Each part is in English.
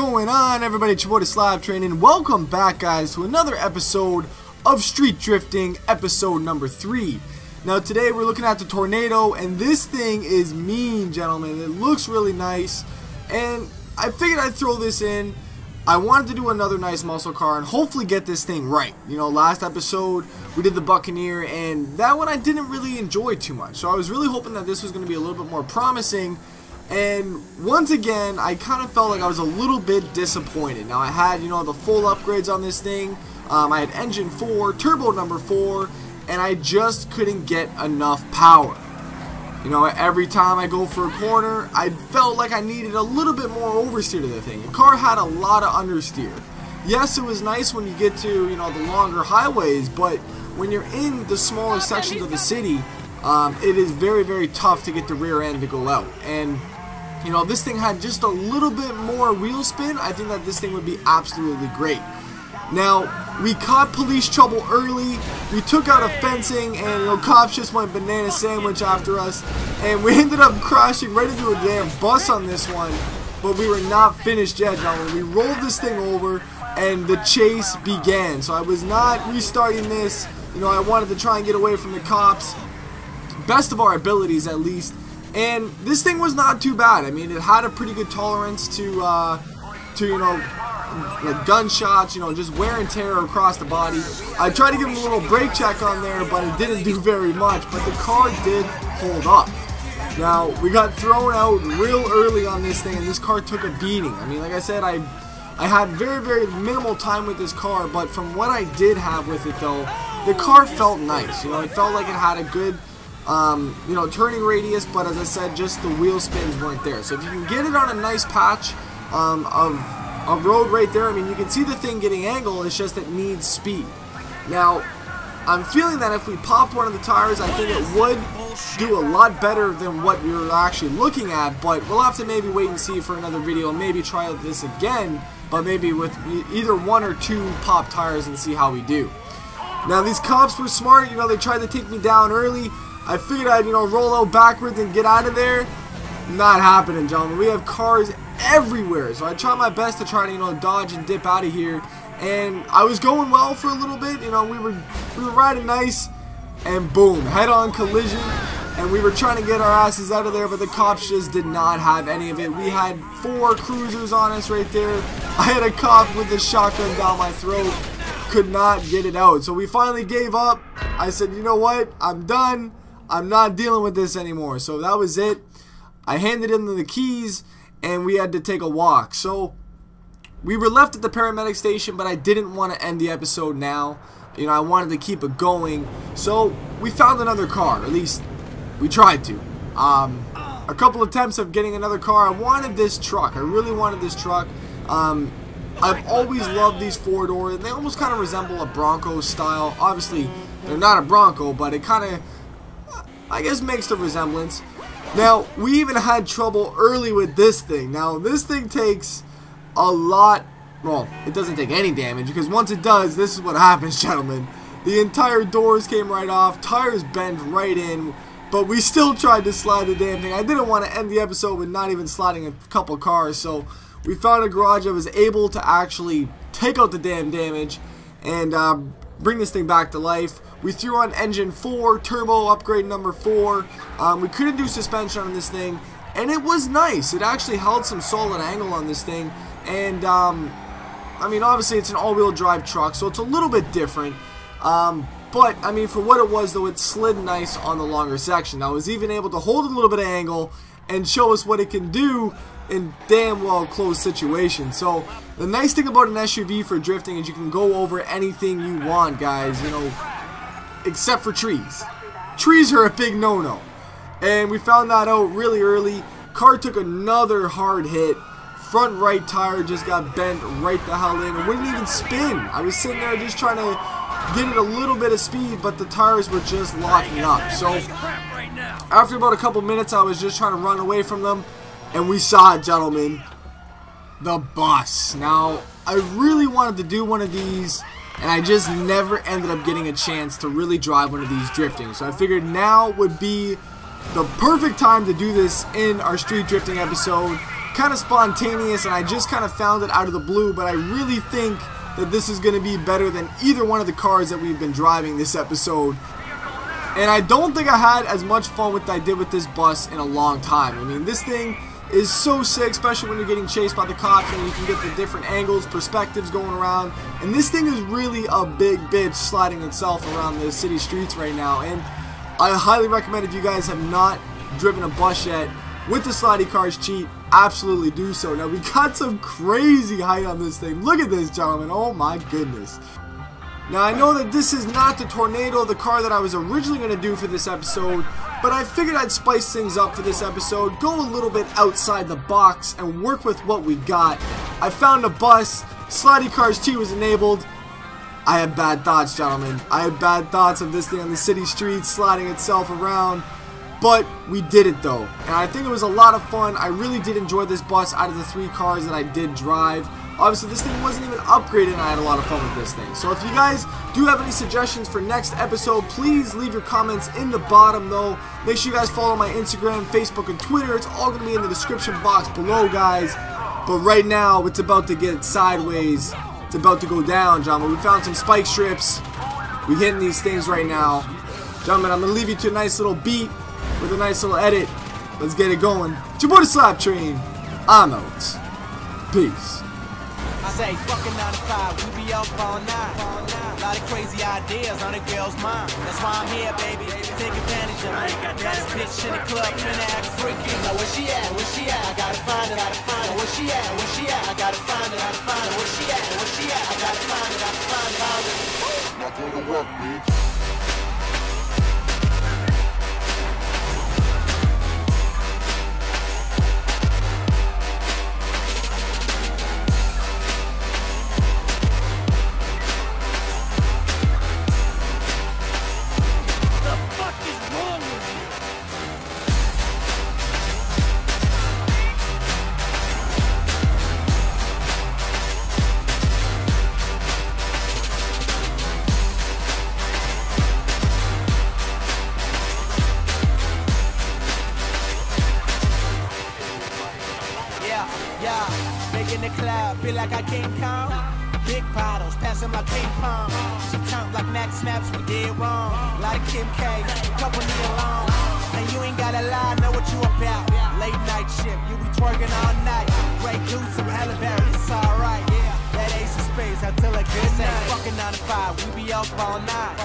going on, everybody? It's your boy the SLAP Train, and welcome back, guys, to another episode of Street Drifting, episode number 3. Now, today we're looking at the Tornado, and this thing is mean, gentlemen. It looks really nice, and I figured I'd throw this in. I wanted to do another nice muscle car and hopefully get this thing right. You know, last episode we did the Buccaneer, and that one I didn't really enjoy too much. So I was really hoping that this was going to be a little bit more promising. And once again, I kind of felt like I was a little bit disappointed. Now, I had, you know, the full upgrades on this thing. I had engine 4, turbo number 4, and I just couldn't get enough power. You know, every time I go for a corner, I felt like I needed a little bit more oversteer to the thing. The car had a lot of understeer. Yes, it was nice when you get to, you know, the longer highways, but when you're in the smaller sections of the city, it is very, very tough to get the rear end to go out. And you know, this thing had just a little bit more wheel spin. I think that this thing would be absolutely great. Now, we caught police trouble early. We took out a fencing, and you know, cops just went banana sandwich after us, and we ended up crashing right into a damn bus on this one. But we were not finished yet, gentlemen. We rolled this thing over, and the chase began. So I was not restarting this. You know, I wanted to try and get away from the cops, best of our abilities at least. And this thing was not too bad. I mean, it had a pretty good tolerance to you know, like gunshots, you know, just wear and tear across the body. I tried to give him a little brake check on there, but it didn't do very much. But the car did hold up. Now, we got thrown out real early on this thing, and this car took a beating. I mean, like I said, I had very, very minimal time with this car, but from what I did have with it, though, the car felt nice. You know, it felt like it had a good you know, turning radius, but as I said, just the wheel spins weren't there. So if you can get it on a nice patch of road right there, I mean, you can see the thing getting angled. It's just it needs speed. Now, I'm feeling that if we popped one of the tires, I think it would do a lot better than what we were actually looking at, but we'll have to maybe wait and see for another video and maybe try out this again, but maybe with either 1 or 2 pop tires and see how we do. Now, these cops were smart. You know, they tried to take me down early. I figured I'd, you know, roll out backwards and get out of there. Not happening, gentlemen. We have cars everywhere. So I tried my best to try to, you know, dodge and dip out of here. And I was going well for a little bit. You know, we were riding nice. And boom, head-on collision. And we were trying to get our asses out of there, but the cops just did not have any of it. We had 4 cruisers on us right there. I had a cop with a shotgun down my throat. Could not get it out. So we finally gave up. I said, you know what? I'm done. I'm not dealing with this anymore. So that was it. I handed him the keys, and we had to take a walk. So we were left at the paramedic station, but I didn't want to end the episode now. You know, I wanted to keep it going. So we found another car. At least we tried to. A couple attempts of getting another car. I wanted this truck. I really wanted this truck. I've always loved these 4-door, and they almost kind of resemble a Bronco style. Obviously, they're not a Bronco, but it kind of, I guess, makes the resemblance. Now, we even had trouble early with this thing. Now, this thing takes a lot. Well, it doesn't take any damage, because once it does, this is what happens, gentlemen. The entire doors came right off, tires bent right in, but we still tried to slide the damn thing. I didn't want to end the episode with not even sliding a couple cars, so we found a garage that was able to actually take out the damn damage and bring this thing back to life. We threw on engine 4, turbo upgrade number 4. We couldn't do suspension on this thing, and it was nice. It actually held some solid angle on this thing, and I mean, obviously it's an all-wheel drive truck, so it's a little bit different. But I mean, for what it was, though, it slid nice on the longer section. I was even able to hold a little bit of angle and show us what it can do in damn well closed situations. So the nice thing about an SUV for drifting is you can go over anything you want, guys, you know, except for trees. Trees are a big no-no, and we found that out really early. Car took another hard hit. Front right tire just got bent right the hell in. It wouldn't even spin. I was sitting there just trying to get it a little bit of speed, but the tires were just locking up. So after about a couple minutes, I was just trying to run away from them, and we saw it, gentlemen. The bus. Now, I really wanted to do one of these, and I just never ended up getting a chance to really drive one of these drifting. So I figured now would be the perfect time to do this in our street drifting episode. kind of spontaneous, and I just kind of found it out of the blue, but I really think that this is going to be better than either one of the cars that we've been driving this episode. And I don't think I had as much fun with I did with this bus in a long time. I mean, this thing is so sick, especially when you're getting chased by the cops and you can get the different angles, perspectives going around. And this thing is really a big bitch sliding itself around the city streets right now. And I highly recommend, if you guys have not driven a bus yet with the Slidey Cars cheat, absolutely do so. Now, we got some crazy height on this thing. Look at this, gentlemen. Oh my goodness. Now, I know that this is not the Tornado, the car that I was originally going to do for this episode, but I figured I'd spice things up for this episode, go a little bit outside the box, and work with what we got. I found a bus, Slidey Cars cheat was enabled. I had bad thoughts, gentlemen. I had bad thoughts of this thing on the city streets, sliding itself around. But we did it though, and I think it was a lot of fun. I really did enjoy this bus out of the 3 cars that I did drive. Obviously, this thing wasn't even upgraded, and I had a lot of fun with this thing. So if you guys do have any suggestions for next episode, please leave your comments in the bottom though. Make sure you guys follow my Instagram, Facebook, and Twitter. It's all going to be in the description box below, guys. But right now, it's about to get sideways. It's about to go down, gentlemen. We found some spike strips. We're hitting these things right now. Gentlemen, I'm going to leave you to a nice little beat with a nice little edit. Let's get it going. It's your boy the SLAP Train. I'm out. Peace. I say fucking 9 to 5, we be up all night. A lot of crazy ideas on a girl's mind. That's why I'm here, baby. Take advantage of me. Got this bitch in the club, finna act freaky. Now where she at? Where she at? I gotta find it. Now where she at? Where she at? I gotta find it. Now where she at? Where she at? I gotta find it. Now go to work, bitch. In the club, feel like I can't come. Big bottles, passing my ping pong. She turned like Mac snaps, we did wrong. A lot of Kim K, couple need alone. And you ain't gotta lie, know what you about. Late night shift, you be twerking all night. Great juice, some Hallaberry, it's alright. That ace of space, I tell a good night. Fucking 9 to 5, we be up all night.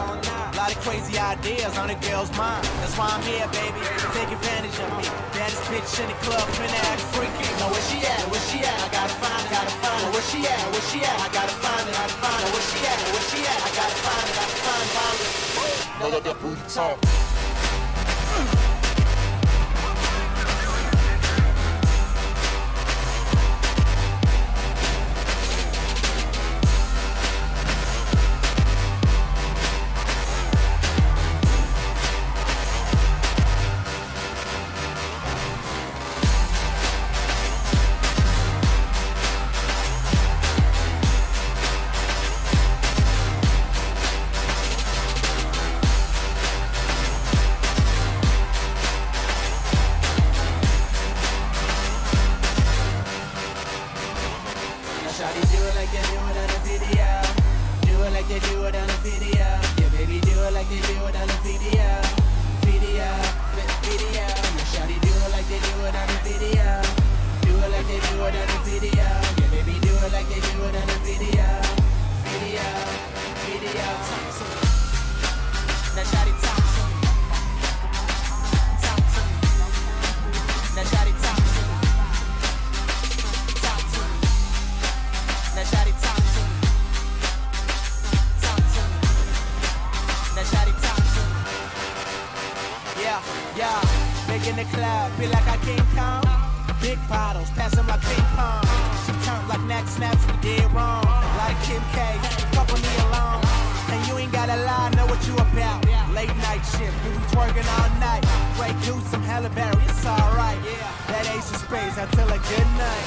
A lot of crazy ideas on a girl's mind. That's why I'm here, baby. Take advantage of me. Baddest bitch in the club, finna act freaky. Now where she at? Where she at? I gotta find it. Now where she at? Where she at? I gotta find it. Now where she at? Where she at? I gotta find it. Find it. Now let that booty talk. Shawty, do it like they do it on the video. Do it like they do it on the video. Yeah, baby, do it like they do it on the video. Video. Shawty, do it like they do it on the video. Do it like they do it on the video. Yeah, baby, do it like they do it on the video. Video. Now shawty, talk to me. Now shawty, talk to me. Now shawty, talk to me. Now shawty, talk to me. Yeah. Big in the club, feel like I can't come. Big bottles, passing my ping pong. She turned like Mac snaps, we did wrong. A lot of Kim K, couple me alone. And you ain't gotta lie, know what you about. Late night shift, we be twerking all night. Great juice, some Hallaberry, it's alright. That ace of space, I tell a good night.